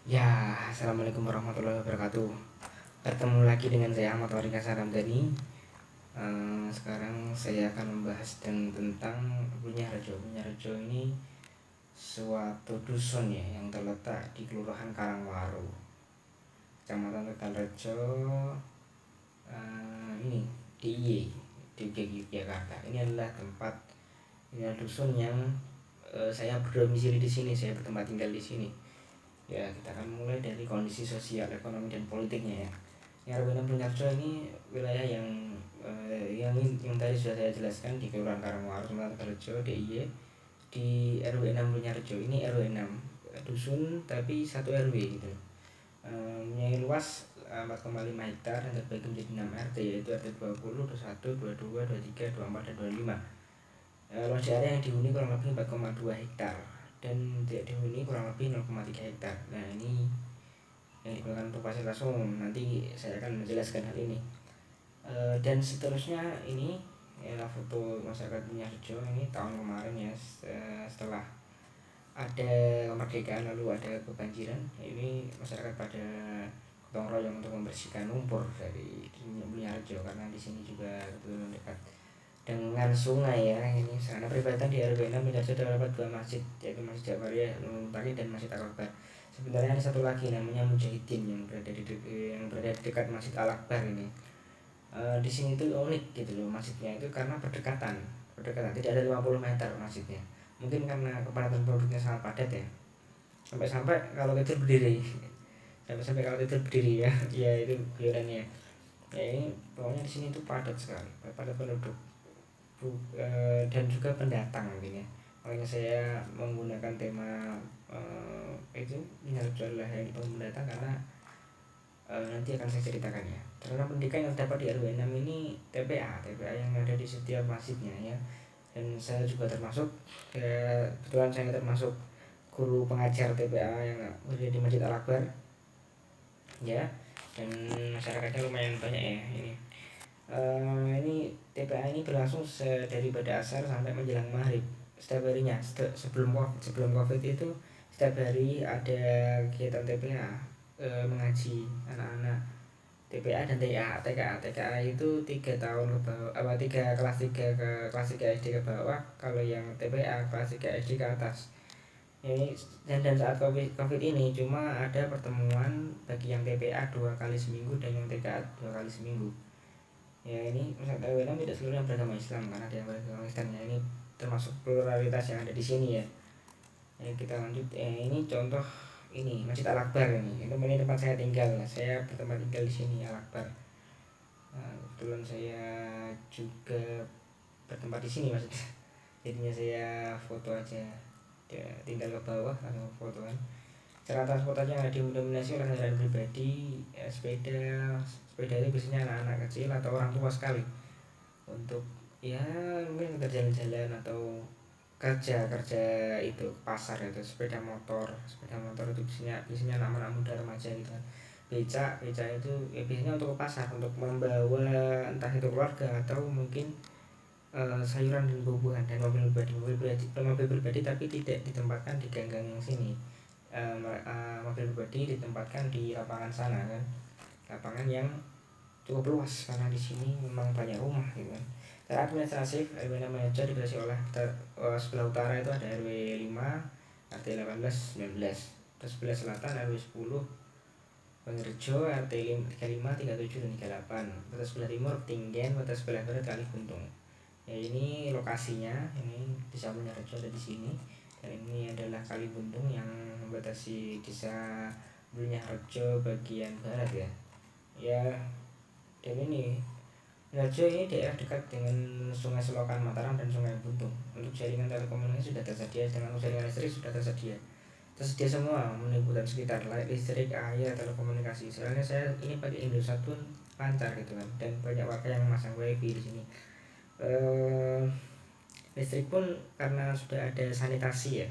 Ya, assalamualaikum warahmatullahi wabarakatuh. Bertemu lagi dengan saya Ahmad Warika Saramdhani. Sekarang saya akan membahas tentang Bunyarejo. Bunyarejo ini suatu dusun ya yang terletak di Kelurahan Karangwaru, Kecamatan Tegalrejo, ini di Yogyakarta. Ini adalah tempat, ini adalah dusun yang saya berdomisili di sini, saya bertempat tinggal di sini. Ya, kita akan mulai dari kondisi sosial, ekonomi dan politiknya ya. RW 6 Bunyarejo ini wilayah yang tadi sudah saya jelaskan di Kelurahan Karangwaru, Kecamatan Tegalrejo, DIY. Di RW 6 Bunyarejo ini RW 6 dusun tapi satu RW gitu. Mempunyai luas 4,5 hektar yang terbagi menjadi 6 RT, yaitu RT 20, 21, 22, 23, 24 dan 25. Luas area yang dihuni kurang lebih 4,2 hektar dan tidak dihuni kurang lebih 0,3 hektar. Nah, ini yang digunakan untuk fasilitas umum. Nanti saya akan menjelaskan hal ini. Dan seterusnya ini adalah foto masyarakat Bunyarejo ini tahun kemarin ya, setelah ada kemerdekaan lalu ada kebanjiran. Ini masyarakat pada gotong royong untuk membersihkan lumpur dari Bunyarejo karena di sini juga kebetulan dekat dengan sungai ya. Ini sarana peribadatan di RW 6 Bunyarejo terdapat dua masjid, yaitu Masjid Jabariyah Al-Muntaqi dan Masjid Al-Akbar. Sebenarnya ada satu lagi namanya Mujahidin yang berada di dekat Masjid Al-Akbar ini. Di sini tuh unik gitu loh masjidnya itu karena berdekatan tidak ada 50 meter masjidnya. Mungkin karena kepadatan penduduknya sangat padat ya. Sampai-sampai kalau tidur berdiri. Sampai-sampai kalau tidur berdiri ya. Ya itu guyonannya. Ya ini pokoknya di sini tuh padat sekali, padat penduduk. Dan juga pendatang mungkin ya. Makanya saya menggunakan tema itu adalah yang pendatang karena nanti akan saya ceritakan ya. Sarana pendidikan yang terdapat di RW 6 ini TPA yang ada di setiap masjidnya ya. Dan saya juga termasuk, kebetulan saya termasuk guru pengajar TPA yang berada di Masjid Al-Akbar ya. Dan masyarakatnya lumayan banyak ya ini. Ini TPA ini berlangsung dari pada asar sampai menjelang maghrib setiap harinya. Sebelum COVID itu setiap hari ada kegiatan TPA, mengaji anak-anak TPA dan TKA itu 3 tahun ke bawah, tiga kelas 3 ke kelas 3 SD ke bawah. Kalau yang TPA kelas 3 SD ke atas ini. Dan saat COVID ini cuma ada pertemuan bagi yang TPA 2 kali seminggu dan yang TKA 2 kali seminggu ya. Ini masyarakat RW 6 tidak seluruhnya beragama Islam karena ada yang beragama Kristen ya. Ini termasuk pluralitas yang ada di sini ya. Kita lanjut. Ini contoh ini Masjid Al Akbar ini tempat saya tinggal. Saya bertempat tinggal di sini Al Akbar. Kebetulan saya juga bertempat di sini maksudnya. Jadinya saya foto aja. Ya, tinggal ke bawah langsung foto kan. Cara transportasinya didominasi oleh kendaraan pribadi, sepeda itu biasanya anak-anak kecil atau orang tua sekali untuk ya mungkin untuk jalan-jalan atau kerja kerja itu ke pasar. Itu sepeda motor itu biasanya anak-anak muda remaja gitu kan. Beca itu ya biasanya untuk ke pasar untuk membawa entah itu keluarga atau mungkin sayuran dan buah-buahan. Dan mobil pribadi tapi tidak ditempatkan di ganggang yang sini. Mobil pribadi ditempatkan di lapangan sana kan, lapangan yang cukup luas karena di sini memang banyak rumah gitu kan. Secara administratif RW 6 Bunyarejo dibatasi oleh sebelah utara itu ada RW 5, RT 18, 19. Terus sebelah selatan RW 10 Bunyarejo, RT 35, 37 dan 38. Terus sebelah timur Tinggen, terus sebelah barat Kalibuntung. Ya ini lokasinya, ini desa Bunyarejo ada di sini. Dan ini adalah Kalibuntung yang membatasi desa Bunyarejo bagian barat ya. Ya, dan ini Bunyarejo ini daerah dekat dengan Sungai Selokan Mataram dan Sungai Buntung. Untuk jaringan telekomunikasi sudah tersedia, dengan jaringan listrik sudah tersedia semua menimbulkan sekitar listrik, air, telekomunikasi. Soalnya saya ini pakai Indosat pun lancar gitu kan, dan banyak warga yang memasang wifi di sini. Listrik pun karena sudah ada sanitasi ya,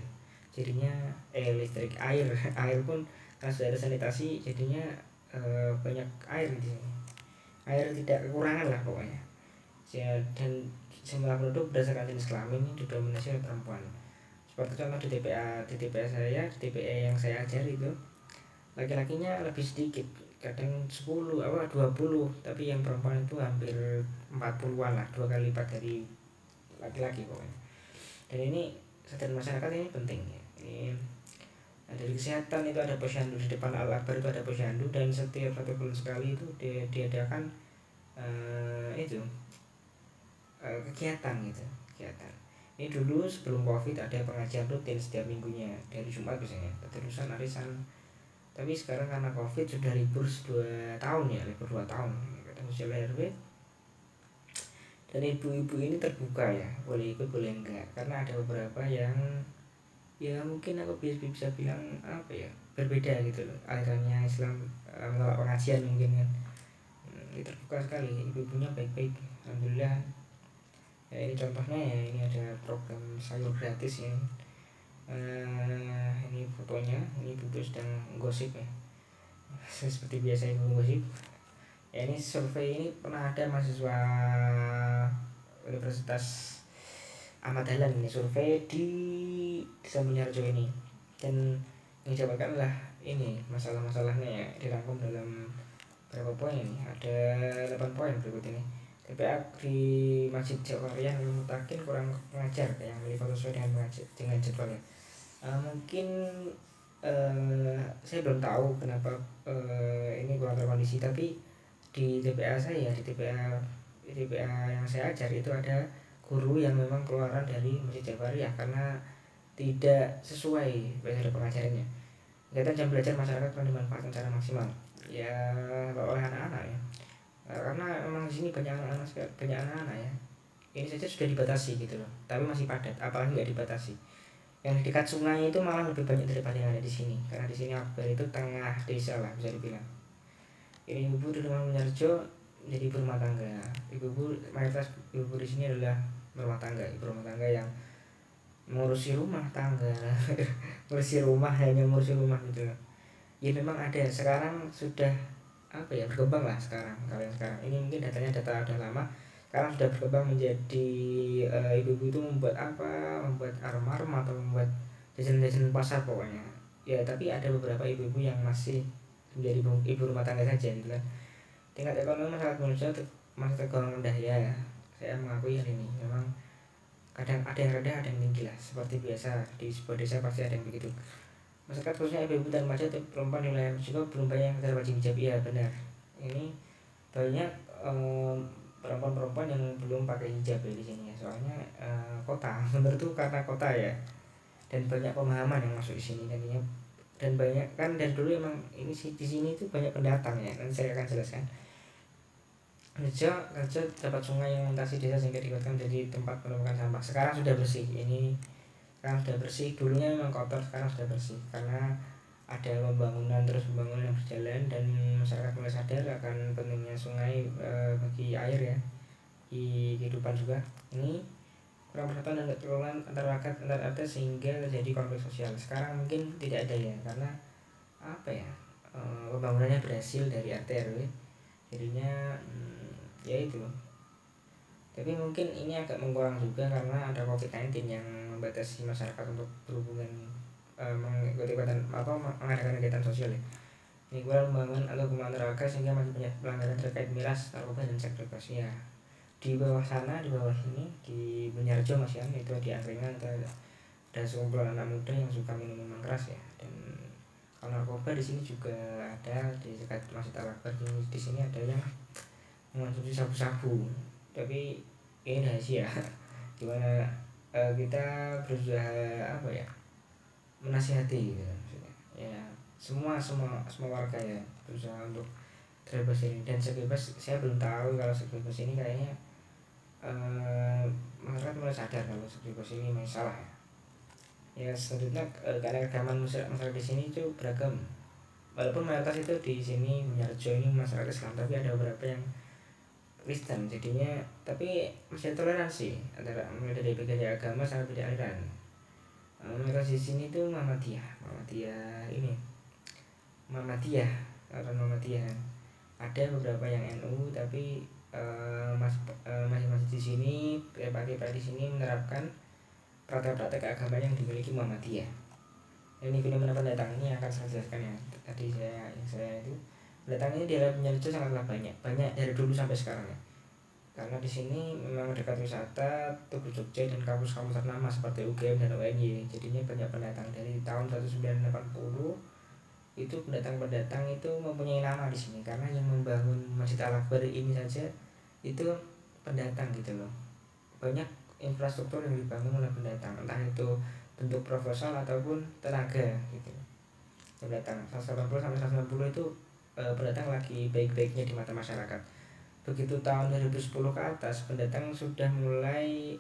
jadinya listrik air pun karena sudah ada sanitasi jadinya banyak air di sini. Air tidak kekurangan lah pokoknya. Dan jumlah penduduk berdasarkan jenis kelamin ini didominasi oleh perempuan. Seperti contoh di TPA saya, di TPA yang saya ajar itu laki-lakinya lebih sedikit, kadang 10 apa 20, tapi yang perempuan itu hampir 40-an lah, 2 kali lipat dari laki-laki pokoknya. Dan ini sadar masyarakat ini penting ya. Nah, dari kesehatan itu ada posyandu di depan Al-Akbar, itu ada posyandu, dan setiap 1 bulan sekali itu diadakan itu kegiatan gitu, kegiatan. Ini dulu sebelum Covid ada pengajian rutin setiap minggunya dari Jumat biasanya, keterusan arisan. Tapi sekarang karena Covid sudah libur 2 tahun ya, libur 2 tahun. Ketemu sosial RW dan ibu-ibu ini terbuka ya, boleh ikut boleh enggak, karena ada beberapa yang ya mungkin aku bisa bilang apa ya, berbeda gitu loh alirannya Islam, menolak pengajian mungkin kan. Ini terbuka sekali, ibu-ibunya baik-baik alhamdulillah. Ya ini contohnya ya, ini ada program sayur gratis ya. Ini fotonya, ini ibu sedang gosip ya, seperti biasa ibu gosip ya. Ini survei, ini pernah ada mahasiswa Universitas Ahmad Dahlan ini survei di Desa Mulyarjo ini, dan yang dijawabkan lah ini masalah-masalahnya ya, dirangkum dalam berapa poin ini, ada 8 poin berikut ini. TPA di Masjid Jawariah Mutakin kurang mengajar, yang melihat sesuai dengan jadwalnya. Mungkin saya belum tahu kenapa ini kurang terkondisi, tapi di TPA saya, di TPA yang saya ajar itu ada guru yang memang keluaran dari Masjid Jawariah karena tidak sesuai metode pengajarannya. Kegiatan jam belajar masyarakat kurang dimanfaatkan secara maksimal ya oleh anak-anak ya. Karena memang di sini banyak anak-anak ya. Ini saja sudah dibatasi gitu loh, tapi masih padat, apalagi nggak dibatasi. Yang di dekat sungai itu malah lebih banyak daripada yang ada di sini, karena di sini Akbar itu tengah desa lah bisa dibilang. Ini ibu di rumah Mulyarjo jadi ibu rumah tangga. Mayoritas ibu di sini adalah rumah tangga, ibu rumah tangga yang ngurusi rumah tangga, ngurusi rumah, hanya ngurusi rumah gitu. Ya memang ada sekarang sudah apa ya, berkembang lah sekarang. Kalau yang sekarang ini mungkin data udah lama, sekarang sudah berkembang menjadi ibu-ibu itu membuat apa, membuat aroma atau membuat jajan-jajan pasar pokoknya ya. Tapi ada beberapa ibu-ibu yang masih menjadi ibu rumah tangga saja gitu kan. Tingkat ekonomi masyarakat Indonesia masih tergolong rendah ya, saya mengakui hal ini. Memang kadang ada yang rendah ada yang tinggi lah, seperti biasa di sebuah desa pasti ada yang begitu. Masyarakat khususnya ibu-ibu dan remaja atau perempuan di wilayah juga belum banyak yang terwajib hijab. Iya benar, ini banyak perempuan-perempuan yang belum pakai hijab ya di sini ya, soalnya kota menurutku karena kota ya, dan banyak pemahaman yang masuk di sini jadinya. Dan banyak kan dari dulu emang ini sih di sini tuh banyak pendatang ya, nanti saya akan jelaskan. Kerja dapat sungai yang melintasi desa sehingga dikuatkan menjadi tempat penumpukan sampah. Sekarang sudah bersih ini, sekarang sudah bersih. Dulunya memang kotor, sekarang sudah bersih karena ada pembangunan yang berjalan, dan masyarakat mulai sadar akan pentingnya sungai bagi air ya, di kehidupan juga. Ini kurang persatuan dan keterlaluan antar rakyat antar RT sehingga terjadi konflik sosial. Sekarang mungkin tidak ada ya, karena apa ya, pembangunannya berhasil dari RT RW, jadinya ya itu. Tapi mungkin ini agak mengkurang juga karena ada COVID-19 yang membatasi masyarakat untuk berhubungan, mengikuti mengadakan kegiatan sosial ya. Ini kurang membangun atau kemampuan raga sehingga masih banyak pelanggaran terkait miras, narkoba, dan seks bebas ya. Di bawah sana, di bawah sini, di Mulyarjo masih itu di Angkringan ada sekumpulan anak muda yang suka minum minuman keras ya. Dan kalau narkoba di sini juga ada di dekat Masjid Al-Akbar. Di sini ada yang mengonsumsi sabu-sabu, tapi ini rahasia. Gimana kita berusaha apa ya, menasihati gitu maksudnya ya, semua warga ya berusaha untuk terbebas ini. Dan sebebas, saya belum tahu kalau sebebas ini kayaknya masyarakat mulai sadar kalau sebebas ini masalah ya. Ya selanjutnya karena keagamaan masyarakat di sini itu beragam, walaupun mayoritas itu di sini Mulyarjo ini masyarakat Islam, tapi ada beberapa yang Kristen jadinya. Tapi masih toleransi antara mulai dari berbagai agama sampai beda aliran. Mereka di sini tuh Muhammadiyah ini, Muhammadiyah, orang Muhammadiyah. Ada beberapa yang NU, tapi masih di sini pakai di sini menerapkan praktek-praktek agama yang dimiliki Muhammadiyah. Ini fenomena pendatang ini akan saya jelaskan ya. Tadi saya itu pendatang ini di daerah Penyelenggara sangatlah banyak dari dulu sampai sekarang ya. Karena di sini memang dekat wisata Tugu Jogja dan kampus-kampus ternama seperti UGM dan UNY. Jadinya banyak pendatang dari tahun 1980. Itu pendatang-pendatang itu mempunyai nama di sini karena yang membangun Masjid Al-Akbar ini saja itu pendatang gitu loh. Banyak infrastruktur yang dibangun oleh pendatang, entah itu bentuk proposal ataupun tenaga gitu. Pendatang 180 sampai 190 itu pendatang lagi baik-baiknya di mata masyarakat. Begitu tahun 2010 ke atas, pendatang sudah mulai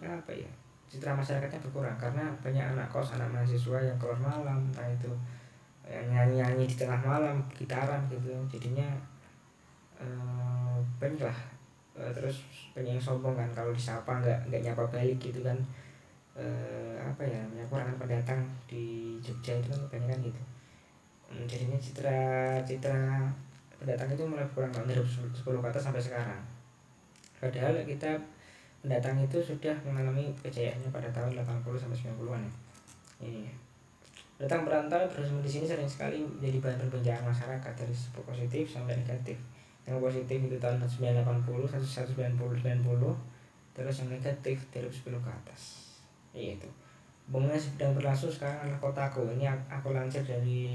citra masyarakatnya berkurang karena banyak anak kos, anak mahasiswa yang keluar malam, entah itu yang nyanyi-nyanyi di tengah malam, gitaran gitu. Jadinya banyak lah. Terus banyak yang sombong kan kalau disapa nggak nyapa balik gitu kan. Kurangan pendatang di Jogja itu kan kebanyakan gitu. Jadinya citra pendatang itu mulai berkurang tahun 2010 ke atas sampai sekarang. Padahal kita pendatang itu sudah mengalami kejayaannya pada tahun 80 sampai 90-an ya. Ini pendatang perantau bersama di sini sering sekali menjadi bahan perbincangan masyarakat dari segi positif sampai negatif. Yang positif itu tahun 1980, 1990, terus yang negatif dari 2010 ke atas. Itu Pembangunan sedang berlangsung sekarang adalah Kotaku. Ini aku lansir dari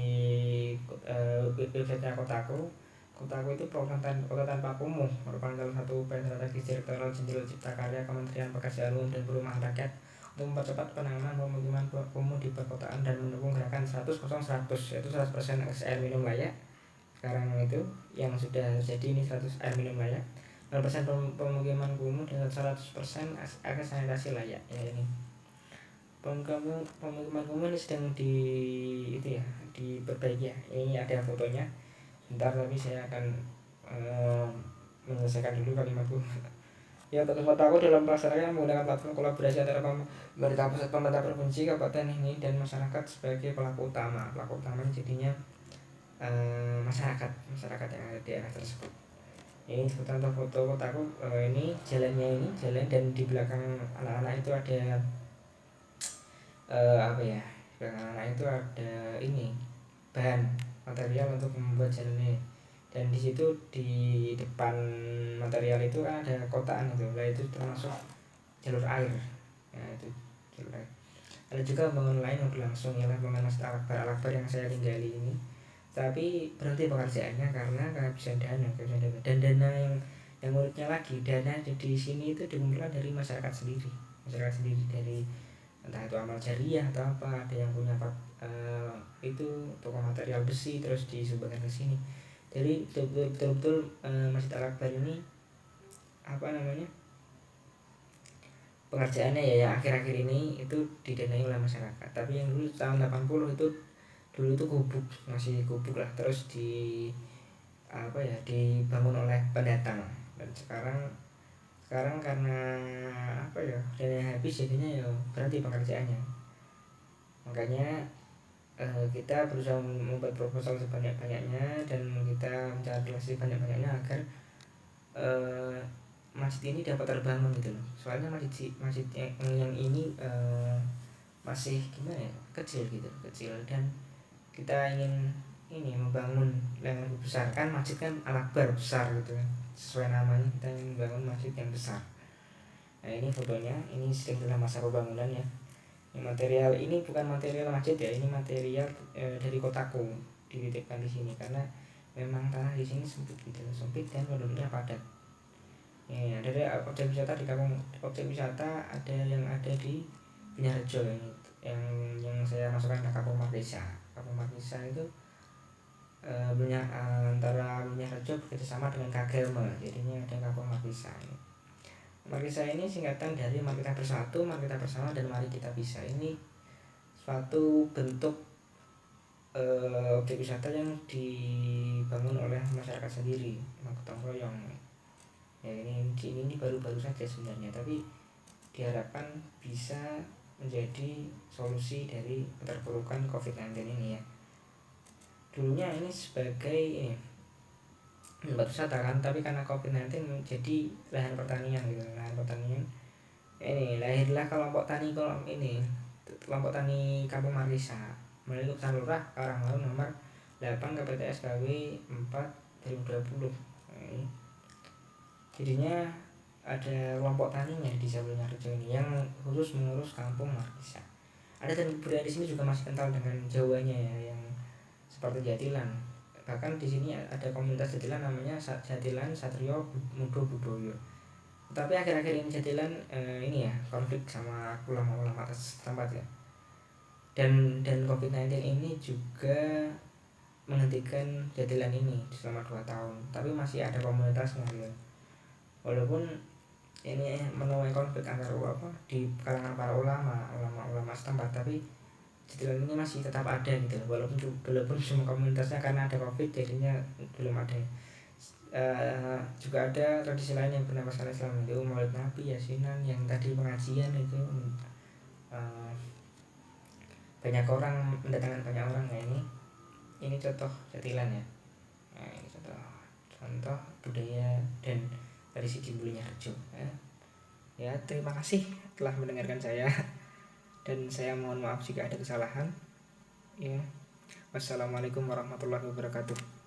website Kotaku. Kotaku itu program kota tanpa kumuh, merupakan salah satu upaya strategis direktorat jenderal Cipta Karya Kementerian Pekerjaan Umum dan Perumahan Rakyat untuk mempercepat penanganan pemukiman kumuh di perkotaan dan mendukung gerakan 100-100, yaitu 100% air minum layak. Sekarang itu yang sudah jadi ini 100 air minum layak, 0% pemukiman kumuh dan 100% akses sanitasi layak. Ya ini pemukiman kumuh ini sedang diperbaiki ya. Ini ada fotonya. Bentar, tapi saya akan menyelesaikan dulu kalimatku. Ya, tugas aku dalam pelaksanaan menggunakan platform kolaborasi antara pemerintah pusat, pemerintah provinsi, kabupaten ini dan masyarakat sebagai pelaku utama. Pelaku utama jadinya masyarakat yang ada di daerah tersebut. Ini contoh foto kotaku. Ini jalannya, ini jalan, dan di belakang anak-anak itu ada di belakang anak itu ada ini bahan material untuk membuat jalan ini. Dan di situ di depan material itu kan ada kotaan itu, lah itu termasuk jalur air. Ya, itu jalur air. Ada juga pembangunan lain yang berlangsung, ialah pembangunan Masjid Al-Akbar yang saya tinggali ini. Tapi berhenti pekerjaannya karena kehabisan dana. Dan dana yang uniknya lagi, dana di sini itu dimulai dari masyarakat sendiri dari entah itu amal jariah atau apa. Ada yang punya itu toko material besi terus disumbangkan ke sini. Jadi betul-betul Masjid Al-Akbar ini pengerjaannya ya akhir-akhir ini itu didanai oleh masyarakat. Tapi yang dulu tahun 80 itu gubuk, masih gubuk lah, terus dibangun oleh pendatang. Dan sekarang karena dana habis, jadinya ya berhenti pekerjaannya. Makanya kita berusaha membuat proposal sebanyak-banyaknya dan kita mencari relasi banyak-banyaknya agar masjid ini dapat terbangun gitu loh. Soalnya masjid yang ini masih kecil dan kita ingin membangun yang lebih besar. Kan masjid kan Al-Akbar besar gitu kan, sesuai namanya kita ingin membangun masjid yang besar. Nah, ini fotonya, ini sedang dalam masa pembangunan ya. Ini material ini bukan material masjid ya, ini material dari Kotaku dititipkan di sini karena memang tanah di sini sempit dan penduduknya padat. Ini ada objek wisata di kampung objek wisata ada yang ada di Benyarjo yang saya masukkan ke Kampung Markisa. Kampung Markisa itu antara Benyarjo bekerjasama dengan Kagama, jadinya ada Kampung Markisa ini. Markisa ini singkatan dari Mari Kita Bersatu, Mari Kita Bersama, dan Mari Kita Bisa. Ini suatu bentuk objek wisata yang dibangun oleh masyarakat sendiri, gotong royong. Ya, ini baru-baru saja sebenarnya, tapi diharapkan bisa menjadi solusi dari keterpurukan COVID-19 ini ya. Dulunya ini sebagai tempat wisata kan, tapi karena COVID-19 menjadi lahan pertanian gitu. Ini lahirlah kelompok tani Kampung Markisa. melalui keputusan lurah Karanglaut nomor 8 KPTS KW 4 2020. Nah, jadinya ada kelompok taninya di desa Bulungarjo ini yang khusus mengurus kampung markisa. Ada dan budaya di sini juga masih kental dengan Jawanya ya, yang seperti jatilan. Bahkan di sini ada komunitas jatilan namanya Jatilan Satrio Mudo Budoyo. Tapi akhir-akhir ini jatilan ini ya konflik sama ulama-ulama atas tempat ya. Dan COVID-19 ini juga menghentikan jatilan ini selama 2 tahun. Tapi masih ada komunitasnya ya. Walaupun ini menuai konflik antar di kalangan para ulama setempat, tapi jatilan ini masih tetap ada gitu, walaupun cuma komunitasnya karena ada COVID jadinya belum ada. Juga ada tradisi lain yang bernama Islam, itu Maulid Nabi, Yasinan, yang tadi pengajian itu banyak orang mendatangkan banyak orang. Nah, ini contoh jatilan ya. Nah, ini contoh budaya dan tradisi di Bulungarjo ya. Terima kasih telah mendengarkan saya dan saya mohon maaf jika ada kesalahan ya. Wassalamualaikum warahmatullahi wabarakatuh.